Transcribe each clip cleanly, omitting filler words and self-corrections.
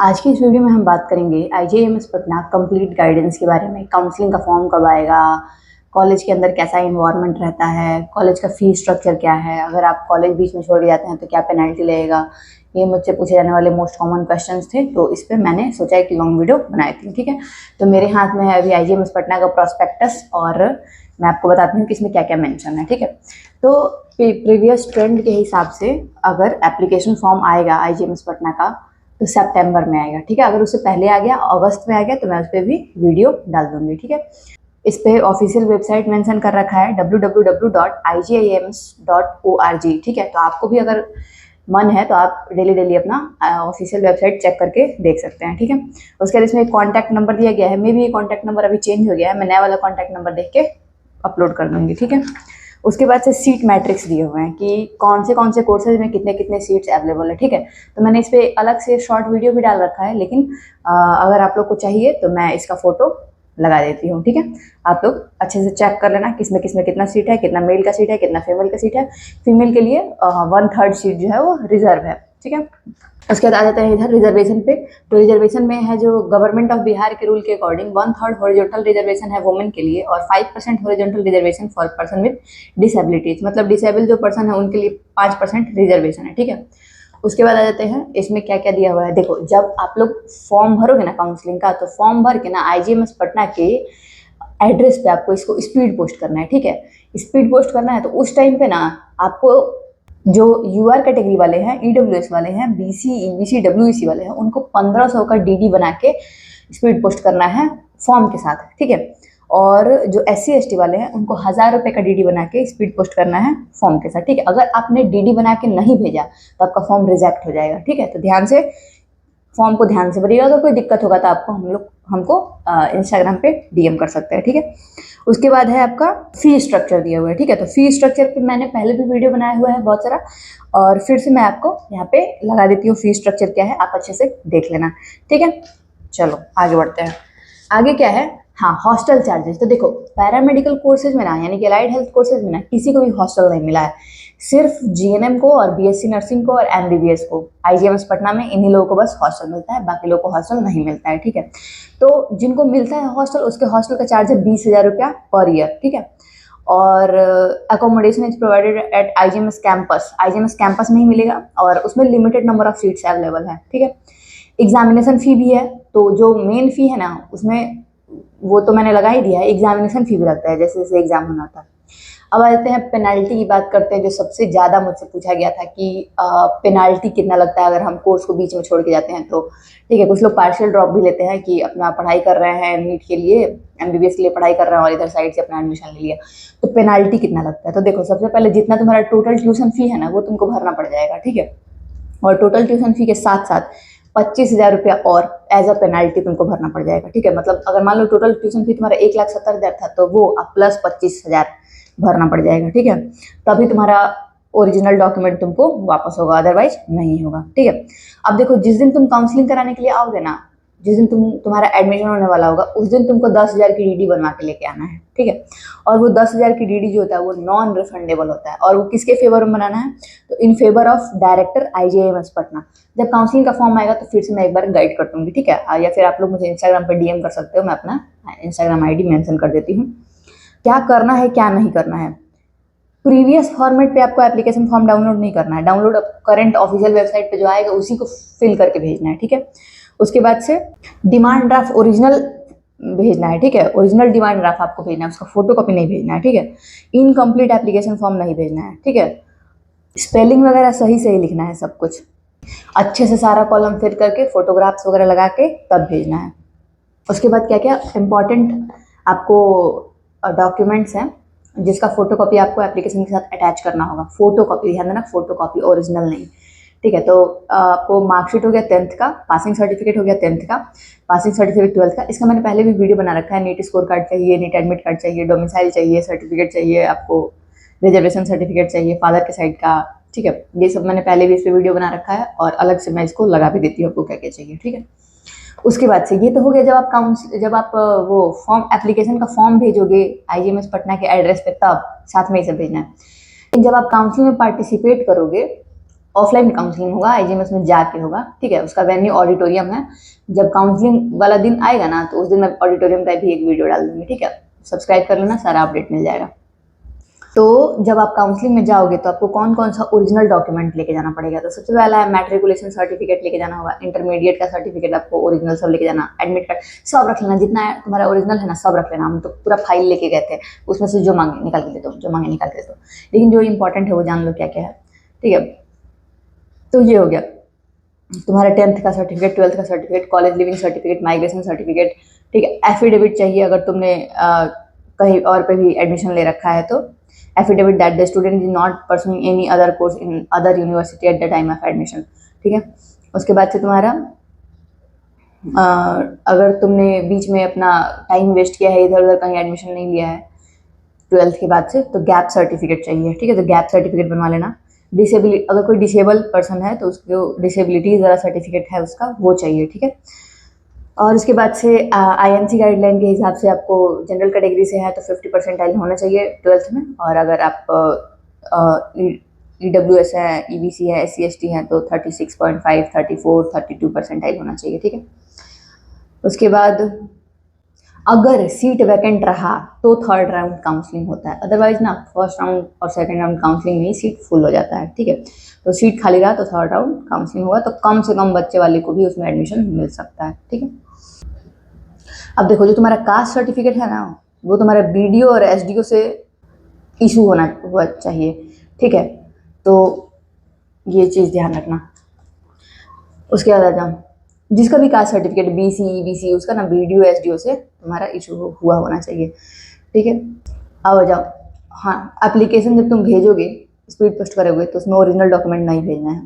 आज की इस वीडियो में हम बात करेंगे आईजीआईएमएस पटना कंप्लीट गाइडेंस के बारे में। काउंसलिंग का फॉर्म कब आएगा, कॉलेज के अंदर कैसा इन्वायरमेंट रहता है, कॉलेज का फीस स्ट्रक्चर क्या है, अगर आप कॉलेज बीच में छोड़ के जाते हैं तो क्या पेनल्टी लगेगा। ये मुझसे पूछे जाने वाले मोस्ट कॉमन क्वेश्चंस थे, तो इस पर मैंने सोचा एक लॉन्ग वीडियो बनाई थी। ठीक है, तो मेरे हाथ में है अभी आईजीआईएमएस पटना का प्रॉस्पेक्टस और मैं आपको बताती हूँ कि इसमें क्या क्या मेंशन है। ठीक है, तो प्रीवियस ट्रेंड के हिसाब से अगर एप्लीकेशन फॉर्म आएगा आईजीआईएमएस पटना का तो सितंबर में आएगा। ठीक है, अगर उससे पहले आ गया, अगस्त में आ गया, तो मैं उस पर भी वीडियो डाल दूंगी। ठीक है, इस पे ऑफिशियल वेबसाइट मेंशन कर रखा है www.igiems.org। ठीक है, तो आपको भी अगर मन है तो आप डेली डेली अपना ऑफिशियल वेबसाइट चेक करके देख सकते हैं। ठीक है, उसके बाद इसमें एक कॉन्टैक्ट नंबर दिया गया है। मे भी ये कॉन्टैक्ट नंबर अभी चेंज हो गया है, मैं नया वाला कॉन्टैक्ट नंबर देख के अपलोड कर दूंगी। ठीक है, उसके बाद से सीट मैट्रिक्स दिए हुए हैं कि कौन से कोर्सेज में कितने कितने सीट्स अवेलेबल है। ठीक है, तो मैंने इस पर अलग से शॉर्ट वीडियो भी डाल रखा है, लेकिन अगर आप लोग को चाहिए तो मैं इसका फोटो लगा देती हूँ। ठीक है, आप लोग अच्छे से चेक कर लेना किसमें किसमें कितना सीट है, कितना मेल का सीट है, कितना फीमेल का सीट है। फीमेल के लिए 1/3 सीट जो है वो रिजर्व है। ठीक है, उसके बाद आ जाते हैं इधर रिजर्वेशन पे। तो रिजर्वेशन में है जो गवर्नमेंट ऑफ बिहार के रूल के अकॉर्डिंग 1/3 हॉरिजॉन्टल रिजर्वेशन है वुमेन के लिए और 5% horizontal reservation for person with disabilities, मतलब डिसेबल जो पर्सन है उनके लिए 5% रिजर्वेशन है। ठीक है, उसके बाद आ जाते हैं इसमें क्या क्या दिया हुआ है। देखो, जब आप लोग फॉर्म भरोगे ना काउंसलिंग का, तो फॉर्म भर के ना आईजीएमएस पटना के एड्रेस पे आपको इसको स्पीड पोस्ट करना है। ठीक है, स्पीड पोस्ट करना है तो उस टाइम पे ना आपको जो यूआर कैटेगरी वाले हैं, ईडब्ल्यूएस वाले हैं, बीसी ईबीसी डब्ल्यूईसी वाले हैं, उनको 1500 का डीडी बना के स्पीड पोस्ट करना है फॉर्म के साथ। ठीक है, और जो एससी एसटी वाले हैं उनको 1000 रुपये का डीडी बना के स्पीड पोस्ट करना है फॉर्म के साथ। ठीक है, अगर आपने डीडी बना के नहीं भेजा तो आपका फॉर्म रिजेक्ट हो जाएगा। ठीक है, तो ध्यान से फॉर्म को ध्यान से भरिएगा। अगर कोई दिक्कत होगा तो आपको हमको इंस्टाग्राम पे डीएम कर सकते हैं। ठीक है, उसके बाद है आपका फी स्ट्रक्चर दिया हुआ है। ठीक है, तो फी स्ट्रक्चर पे मैंने पहले भी वीडियो बनाया हुआ है बहुत सारा, और फिर से मैं आपको यहाँ पे लगा देती हूँ फी स्ट्रक्चर क्या है, आप अच्छे से देख लेना। ठीक है, चलो आगे बढ़ते हैं। आगे क्या है, हाँ, हॉस्टल चार्जेस। तो देखो, पैरामेडिकल कोर्सेज में ना, यानी कि अलाइड हेल्थ कोर्सेज में ना किसी को भी हॉस्टल नहीं मिला है, सिर्फ जीएनएम को और बीएससी नर्सिंग को और एमबीबीएस को। आईजीएमएस पटना में इन्हीं लोगों को बस हॉस्टल मिलता है, बाकी लोगों को हॉस्टल नहीं मिलता है। ठीक है, तो जिनको मिलता है हॉस्टल, उसके हॉस्टल का चार्ज है 20,000 रुपया पर ईयर। ठीक है, और accommodation is provided eight IGMS campus. IGMS campus में ही मिलेगा और उसमें limited number of seats available है। ठीक है, एग्जामिनेशन फी भी है, तो जो मेन फी है ना उसमें वो तो मैंने लगा ही दिया है, एग्जामिनेशन फी भी लगता है जैसे जैसे एग्जाम होना होता है। अब आ जाते हैं पेनाल्टी की बात करते हैं, जो सबसे ज़्यादा मुझसे पूछा गया था कि पेनाल्टी कितना लगता है अगर हम कोर्स को बीच में छोड़ के जाते हैं तो। ठीक है, कुछ लोग पार्शियल ड्रॉप भी लेते हैं कि अपना पढ़ाई कर रहे हैं नीट के लिए, एमबीबीएस के लिए पढ़ाई कर रहे हैं और इधर साइड से अपना एडमिशन ले लिया, तो पेनाल्टी कितना लगता है। तो देखो, सबसे पहले जितना तुम्हारा टोटल ट्यूशन फी है ना वो तुमको भरना पड़ जाएगा। ठीक है, और टोटल ट्यूशन फी के साथ साथ 25,000 रुपया और एज अ पेनाल्टी तुमको भरना पड़ जाएगा। ठीक है, मतलब अगर मान लो टोटल ट्यूशन फी तुम्हारा 1,70,000 था तो वो अब प्लस 25,000 भरना पड़ जाएगा। ठीक है, तभी तुम्हारा ओरिजिनल डॉक्यूमेंट तुमको वापस होगा, अदरवाइज नहीं होगा। ठीक है, अब देखो, जिस दिन तुम काउंसलिंग कराने के लिए आओगे ना, जिस दिन तुम्हारा एडमिशन होने वाला होगा, उस दिन तुमको 10,000 की डीडी बनवा के लेके आना है। ठीक है, और वो 10,000 की डीडी जो होता है वो नॉन रिफंडेबल होता है, और वो किसके फेवर में बनाना है, तो in favour of director IGIMS Patna. जब काउंसलिंग का फॉर्म आएगा तो फिर से मैं एक बार गाइड कर दूंगी। ठीक है, या फिर आप लोग मुझे इंस्टाग्राम पर डीएम कर सकते हो, मैं अपना इंस्टाग्राम आईडी मेंशन कर देती हूँ। क्या करना है क्या नहीं करना है, प्रीवियस फॉर्मेट पे आपको एप्लीकेशन फॉर्म डाउनलोड नहीं करना है, डाउनलोड करंट ऑफिशियल वेबसाइट पे जो आएगा उसी को फिल करके भेजना है। ठीक है, उसके बाद से डिमांड ड्राफ्ट ओरिजिनल भेजना है। ठीक है, ओरिजिनल डिमांड ड्राफ्ट आपको भेजना है, उसका फोटो कॉपी नहीं भेजना है। ठीक है, इनकम्प्लीट एप्लीकेशन फॉर्म नहीं भेजना है। ठीक है, स्पेलिंग वगैरह सही सही लिखना है, सब कुछ अच्छे से सारा कॉलम फिल करके फोटोग्राफ्स वगैरह लगा के तब भेजना है। उसके बाद क्या क्या इंपॉर्टेंट आपको डॉक्यूमेंट्स हैं जिसका फोटो कॉपी आपको एप्लीकेशन के साथ अटैच करना होगा। फोटो कॉपी, ध्यान देना, फोटो कॉपी, ओरिजिनल नहीं। ठीक है, तो आपको मार्कशीट हो गया 10th का, पासिंग सर्टिफिकेट हो गया 10th का, पासिंग सर्टिफिकेट 12th का। इसका मैंने पहले भी वीडियो बना रखा है। नीट स्कोर कार्ड चाहिए, नीट एडमिट कार्ड चाहिए, डोमिसाइल चाहिए, सर्टिफिकेट चाहिए आपको, रिजर्वेशन सर्टिफिकेट चाहिए फादर के साइड का। ठीक है, ये सब मैंने पहले भी इस पर वीडियो बना रखा है और अलग से मैं इसको लगा भी देती हूँ आपको क्या क्या चाहिए। ठीक है, उसके बाद से ये तो हो गया जब आप वो फॉर्म एप्लीकेशन का फॉर्म भेजोगे आईजीएमएस पटना के एड्रेस पे, तब साथ में ही सब भेजना है। जब आप काउंसलिंग में पार्टिसिपेट करोगे ऑफलाइन काउंसलिंग होगा, आईजीएमएस में जाके होगा, ठीक है। उसका वेन्यू ऑडिटोरियम है। जब काउंसलिंग वाला दिन आएगा ना तो उस दिन मैं ऑडिटोरियम का भी एक वीडियो डाल दूंगी, ठीक है। सब्सक्राइब कर लेना, सारा अपडेट मिल जाएगा। तो जब आप काउंसलिंग में जाओगे तो आपको कौन कौन सा ओरिजिनल डॉक्यूमेंट लेके जाना पड़ेगा। तो सबसे पहला है मैट्रिकुलेशन सर्टिफिकेट लेके जाना होगा, इंटरमीडिएट का सर्टिफिकेट आपको ओरिजिनल सब लेके जाना, एडमिट कार्ड सब रख लेना, जितना तुम्हारा ओरिजिनल है ना सब रख लेना। हम तो पूरा फाइल लेके गए थे, उसमें से जो मांगे निकाल के दे दो, जो मांगे निकाल के दे दो, लेकिन जो इंपॉर्टेंट है वो जान लो क्या क्या है, ठीक है। तो ये हो गया तुम्हारा 10th का सर्टिफिकेट, 12th का certificate, college leaving certificate, migration certificate, ठीक है। एफिडेविट चाहिए अगर तुमने कहीं और पे भी एडमिशन ले रखा है तो affidavit that the student is not pursuing any other course in other university at the time of admission, ठीक है। उसके बाद से तुम्हारा अगर तुमने बीच में अपना टाइम वेस्ट किया है, इधर उधर कहीं एडमिशन नहीं लिया है 12th के बाद से, तो गैप सर्टिफिकेट चाहिए, ठीक है। तो गैप सर्टिफिकेट बनवा लेना। डिसेबिलिटी, अगर कोई डिसेबल पर्सन है तो उसको डिसेबिलिटी ज़रा सर्टिफिकेट है उसका वो चाहिए, ठीक है। और उसके बाद से आईएनसी गाइडलाइन के हिसाब से आपको जनरल कैटेगरी से है तो 50 परसेंटाइल होना चाहिए 12th में, और अगर आप EWS है, EBC है, SC ST है तो 36.5, 34, 32 परसेंटाइल होना चाहिए, ठीक है। उसके बाद अगर सीट वैकेंट रहा तो थर्ड राउंड काउंसलिंग होता है, अदरवाइज ना फर्स्ट राउंड और सेकंड राउंड काउंसलिंग में ही सीट फुल हो जाता है, ठीक है। तो सीट खाली रहा तो थर्ड राउंड काउंसलिंग होगा, तो कम से कम बच्चे वाले को भी उसमें एडमिशन मिल सकता है, ठीक है। अब देखो जो तुम्हारा कास्ट सर्टिफिकेट है ना वो तुम्हारा BDO और SDO से इशू हुआ चाहिए, ठीक है। तो ये चीज़ ध्यान रखना। उसके बाद आ जाओ, जिसका भी कास्ट सर्टिफिकेट BC EBC उसका ना BDO SDO से तुम्हारा इशू हुआ होना चाहिए, ठीक है। अब आ जाओ, हाँ एप्लीकेशन जब तुम भेजोगे स्पीड पोस्ट करोगे तो उसमें ओरिजिनल डॉक्यूमेंट नहीं भेजना है,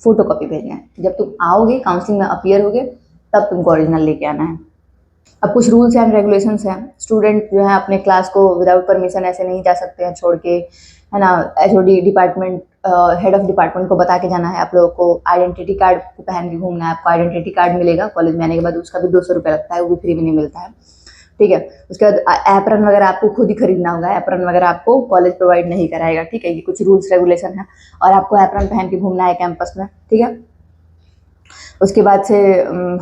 फोटो कॉपी भेजना है। जब तुम आओगे काउंसलिंग में अपीयर होगे तब तुमको ओरिजिनल लेके आना है। अब कुछ रूल्स एंड रेगुलेशंस हैं, स्टूडेंट जो है अपने क्लास को विदाउट परमिशन ऐसे नहीं जा सकते हैं छोड़ के, है ना। HOD department head of department को बता के जाना है आप लोगों को, आइडेंटिटी कार्ड पहन के घूमना है, आपको आइडेंटिटी कार्ड मिलेगा कॉलेज में आने के बाद, उसका भी 200 रुपये लगता है, वो भी फ्री में नहीं मिलता है, ठीक है। उसके बाद एप्रन वगैरह आपको खुद ही खरीदना होगा, एप्रन वगैरह आपको कॉलेज प्रोवाइड नहीं कराएगा, ठीक है। ये कुछ रूल्स रेगुलेशन है, और आपको एप्रन पहन के घूमना है कैंपस में, ठीक है। उसके बाद से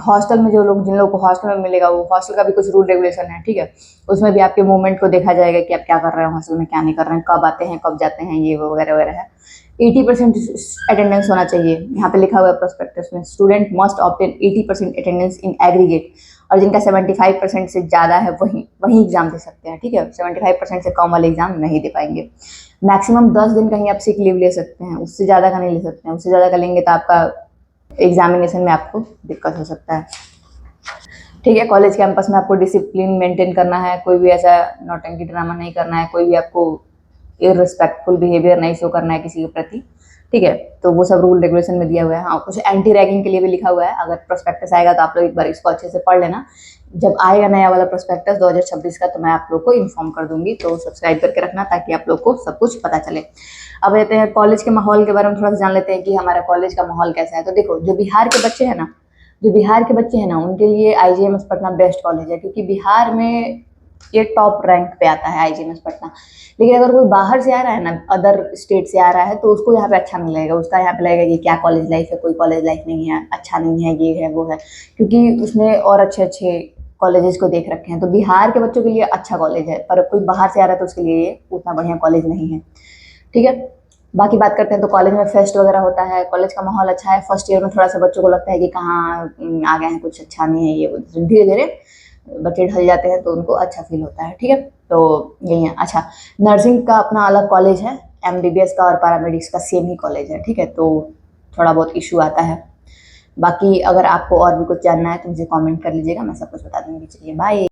हॉस्टल में जिन लोगों को हॉस्टल में मिलेगा वो हॉस्टल का भी कुछ रूल रेगुलेशन है, ठीक है। उसमें भी आपके मूवमेंट को देखा जाएगा कि आप क्या कर रहे हैं हॉस्टल में, क्या नहीं कर रहे हैं, कब आते हैं कब जाते हैं, ये वगैरह वगैरह है। 80% अटेंडेंस होना चाहिए, यहाँ पे लिखा हुआ है प्रोस्पेक्टस में, student must obtain 80% attendance in aggregate, और जिनका 75% से ज़्यादा है वही एग्जाम दे सकते हैं, ठीक है। 75% से कम वाले एग्जाम नहीं दे पाएंगे। मैक्सिमम 10 दिन कहीं आप सिक लीव ले सकते हैं, उससे ज़्यादा का नहीं ले सकते हैं, उससे ज़्यादा का लेंगे तो आपका एग्जामिनेशन में आपको दिक्कत हो सकता है, ठीक है। कॉलेज कैंपस में आपको डिसिप्लिन मेंटेन करना है, कोई भी ऐसा नौटंकी ड्रामा नहीं करना है, कोई भी आपको इररिस्पेक्टफुल बिहेवियर नहीं शो करना है किसी के प्रति, ठीक है। तो वो सब रूल रेगुलेशन में दिया हुआ है। हाँ कुछ एंटी रैगिंग के लिए भी लिखा हुआ है, अगर प्रोस्पेक्टस आएगा तो आप लोग एक बार इसको अच्छे से पढ़ लेना। जब आएगा नया वाला प्रोस्पेक्टस 2026 का तो मैं आप लोग को इन्फॉर्म कर दूंगी, तो सब्सक्राइब करके रखना ताकि आप लोग को सब कुछ पता चले। अब कहते हैं कॉलेज के माहौल के बारे में थोड़ा सा जान लेते हैं कि हमारा कॉलेज का माहौल कैसा है। तो देखो जो बिहार के बच्चे हैं ना उनके लिए IGMS पटना बेस्ट कॉलेज है, क्योंकि बिहार में ये टॉप रैंक पे आता है IGMS पटना। लेकिन अगर कोई बाहर से आ रहा है ना, अदर स्टेट से आ रहा है, तो उसको यहाँ पे अच्छा नहीं लगेगा, उसका यहाँ पे लगेगा कि क्या कॉलेज लाइफ है, कोई कॉलेज लाइफ नहीं है, अच्छा नहीं है, ये है वो है, क्योंकि उसने और अच्छे अच्छे कॉलेजेस को देख रखे हैं। तो बिहार के बच्चों के लिए अच्छा कॉलेज है, पर कोई बाहर से आ रहा है तो उसके लिए ये उतना बढ़िया कॉलेज नहीं है, ठीक है। बाकी बात करते हैं तो कॉलेज में फेस्ट वगैरह होता है, कॉलेज का माहौल अच्छा है। फर्स्ट ईयर में थोड़ा सा बच्चों को लगता है कि कहाँ आ गए हैं, कुछ अच्छा नहीं है, ये धीरे धीरे बच्चे ढल जाते हैं तो उनको अच्छा फील होता है, ठीक है। तो यही है। अच्छा, नर्सिंग का अपना अलग कॉलेज है, MBBS का और पैरामेडिक्स का सेम ही कॉलेज है, ठीक है। तो थोड़ा बहुत इशू आता है। बाकी अगर आपको और भी कुछ जानना है तो मुझे कमेंट कर लीजिएगा, मैं सब कुछ बता दूंगी। चलिए बाय।